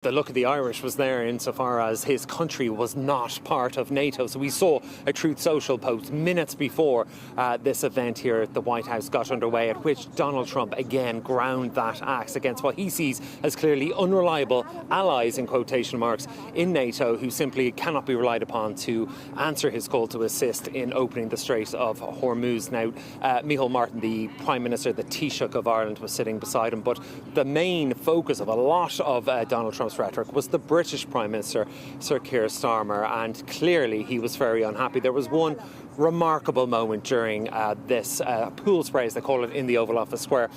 The look of the Irish was there insofar as his country was not part of NATO. So we saw a Truth Social post minutes before this event here at the White House got underway, at which Donald Trump again ground that axe against what he sees as clearly unreliable allies, in quotation marks, in NATO, who simply cannot be relied upon to answer his call to assist in opening the Strait of Hormuz. Now, Micheál Martin, the Prime Minister, the Taoiseach of Ireland, was sitting beside him, but the main focus of a lot of Donald Trump's rhetoric was the British Prime Minister, Sir Keir Starmer, and clearly he was very unhappy. There was one remarkable moment during this pool spray, as they call it, in the Oval Office, where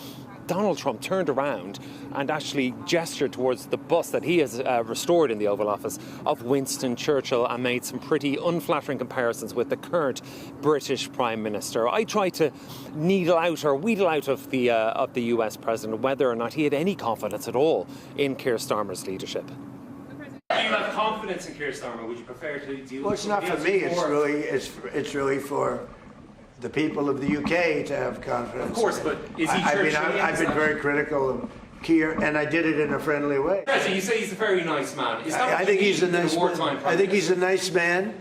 Donald Trump turned around and actually gestured towards the bust that he has restored in the Oval Office of Winston Churchill, and made some pretty unflattering comparisons with the current British Prime Minister. I tried to wheedle out of the US President whether or not he had any confidence at all in Keir Starmer's leadership. Do you have confidence in Keir Starmer? Would you prefer to do? Well, it's not for me. It's really for the people of the UK to have confidence. Of course, but is he? I've been very critical of Keir, and I did it in a friendly way. So you say he's a very nice man. I think he's a nice man. I think he's a nice man,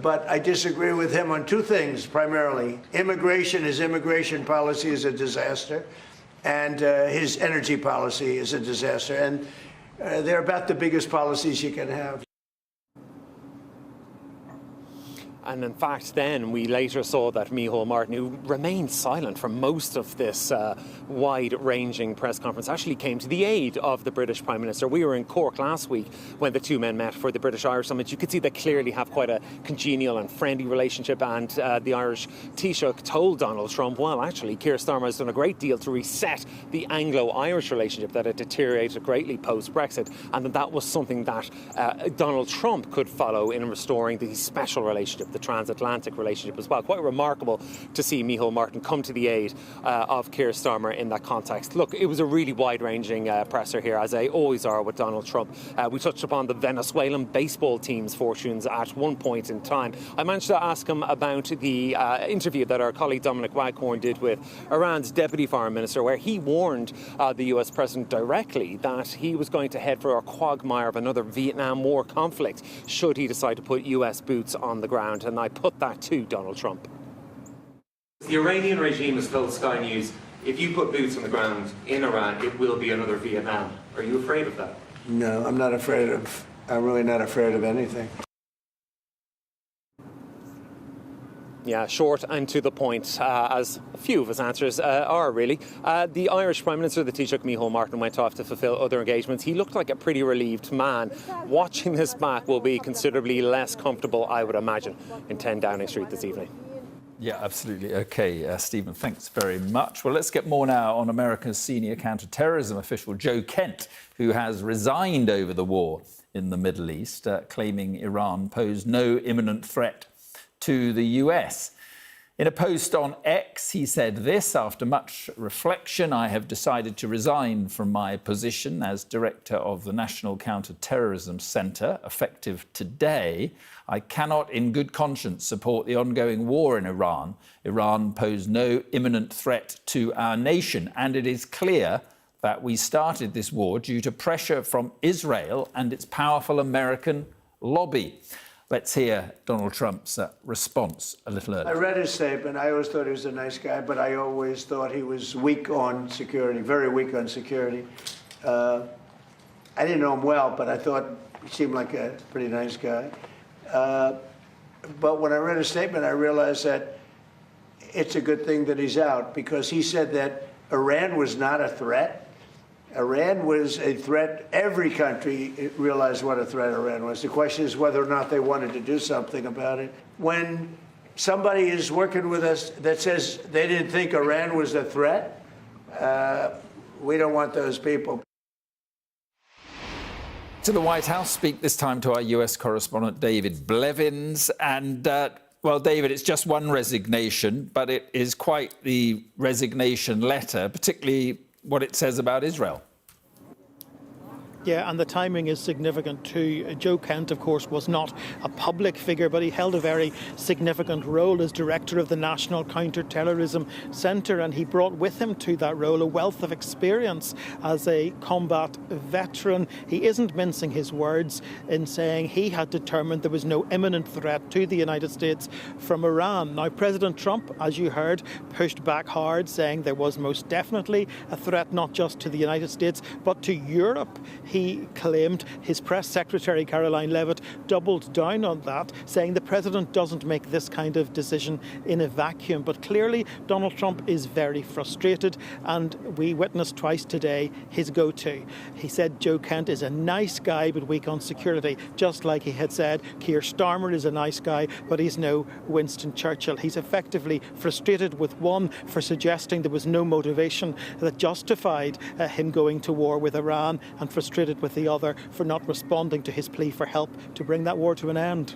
but I disagree with him on two things primarily. His immigration policy is a disaster, and his energy policy is a disaster, and they're about the biggest policies you can have. And in fact, then we later saw that Micheál Martin, who remained silent for most of this wide-ranging press conference, actually came to the aid of the British Prime Minister. We were in Cork last week when the two men met for the British-Irish Summit. You could see they clearly have quite a congenial and friendly relationship, and the Irish Taoiseach told Donald Trump, well, actually, Keir Starmer has done a great deal to reset the Anglo-Irish relationship that had deteriorated greatly post-Brexit, and that was something that Donald Trump could follow in restoring the special relationship, the transatlantic relationship as well. Quite remarkable to see Micheál Martin come to the aid of Keir Starmer in that context. Look, it was a really wide-ranging presser here, as they always are with Donald Trump. We touched upon the Venezuelan baseball team's fortunes at one point in time. I managed to ask him about the interview that our colleague Dominic Waghorn did with Iran's Deputy Foreign Minister, where he warned the US President directly that he was going to head for a quagmire of another Vietnam War conflict should he decide to put US boots on the ground. And I put that to Donald Trump. The Iranian regime has told Sky News, if you put boots on the ground in Iran, it will be another Vietnam. Are you afraid of that? No, I'm really not afraid of anything. Yeah, short and to the point, as a few of his answers are, really. The Irish Prime Minister, the Taoiseach Micheál Martin, went off to fulfil other engagements. He looked like a pretty relieved man. Watching this back will be considerably less comfortable, I would imagine, in 10 Downing Street this evening. Yeah, absolutely. OK, Stephen, thanks very much. Well, let's get more now on America's senior counter-terrorism official, Joe Kent, who has resigned over the war in the Middle East, claiming Iran posed no imminent threat to the US. In a post on X, he said this: after much reflection, I have decided to resign from my position as director of the National Counter-Terrorism Centre, effective today. I cannot, in good conscience, support the ongoing war in Iran. Iran posed no imminent threat to our nation, and it is clear that we started this war due to pressure from Israel and its powerful American lobby. Let's hear Donald Trump's response a little earlier. I read his statement. I always thought he was a nice guy, but I always thought he was weak on security, very weak on security. I didn't know him well, but I thought he seemed like a pretty nice guy. But when I read his statement, I realized that it's a good thing that he's out, because he said that Iran was not a threat. Iran was a threat. Every country realized what a threat Iran was. The question is whether or not they wanted to do something about it. When somebody is working with us that says they didn't think Iran was a threat, we don't want those people. To the White House, speak this time to our US correspondent, David Blevins. And, well, David, it's just one resignation, but it is quite the resignation letter, particularly what it says about Israel. Yeah, and the timing is significant too. Joe Kent, of course, was not a public figure, but he held a very significant role as director of the National Counter-Terrorism Centre, and he brought with him to that role a wealth of experience as a combat veteran. He isn't mincing his words in saying he had determined there was no imminent threat to the United States from Iran. Now, President Trump, as you heard, pushed back hard, saying there was most definitely a threat not just to the United States, but to Europe. He claimed, his press secretary Caroline Levitt doubled down on that, saying the president doesn't make this kind of decision in a vacuum. But clearly Donald Trump is very frustrated, and we witnessed twice today his go-to. He said Joe Kent is a nice guy but weak on security, just like he had said Keir Starmer is a nice guy but he's no Winston Churchill. He's effectively frustrated with one for suggesting there was no motivation that justified him going to war with Iran, and frustrated with the other for not responding to his plea for help to bring that war to an end.